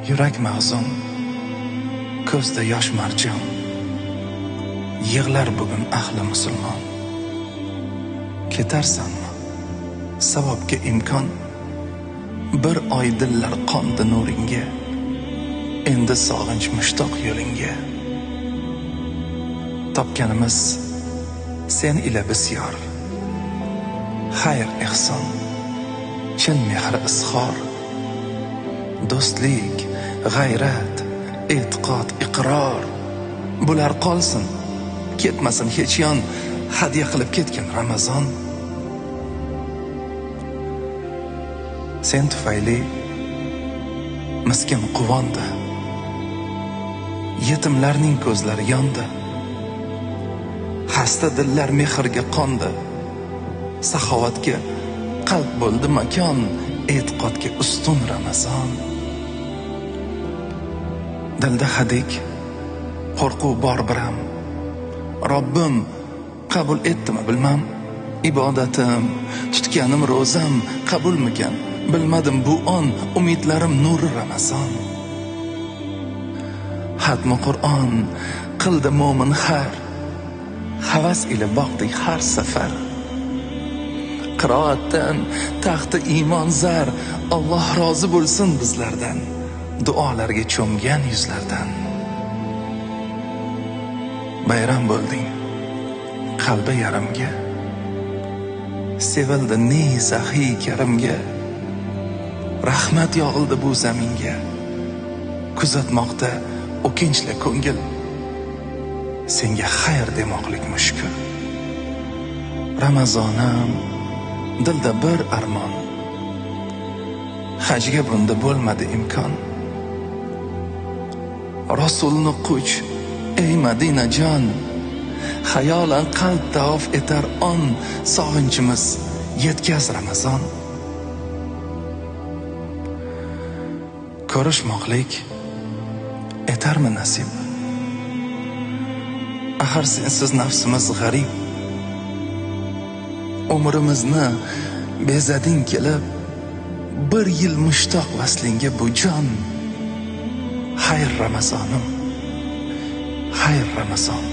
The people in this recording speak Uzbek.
Yurak mahzun, ko'zda yosh marjon, yig'lar bugun ahli musulmon. Ketarsanmi savobga imkon, bir oy dillar qondi nuringga, endi sog'inch mushtoq yo'lingga. Topganimiz sen ila bisyor, xayr ehson, chin mehr izhor, do'stlik, g'ayrat, e'tiqod, iqror. Bular qolsin, ketmasin hech yon, hadya qilib ketgan Ramazon. Sen tufayli miskin quvondi, yetimlarning ko'zlari yondi, xasta dillar mehrga qondi, saxovatga qalb bo'ldi makon, e'tiqodga ustun Ramazon. Dilda hadik, qo'rquv bor biram, Robbim qabul etdimi bilmam, ibodatim, tutganim ro'zam qabulmikan, bilmadim bu on, umidlarim nuri Ramazon. Xatmi Qur'on qildi mo'min har, havas ila boqdik har safar. Qiroatdan taxti iymon zar, Alloh rozi bo'lsin bizlardan, duolarga cho'mgan yuzlardan. Bayram bo'lding qalbi yarimga, sevildi ne saxiy karimga, rahmat yog'ildi bu zaminga, kuzatmoqda o'kinchli ko'ngil, senga xayr demoqlik mushkul. Ramazonim, dilda bir armon, hajga bunda bo'lmadi imkon. Rasulni quch ey Madinajon, xayolan qalb tavof etar on, sog'inchimiz yetkaz Ramazon. Ko'rishmoqlik etarmi nasib, axir sensiz nafsimiz g'arib. Umrimizni bezading kelib, bir yil mushtoq vaslinga bu jon. Xayr Ramazonim, xayr Ramazon.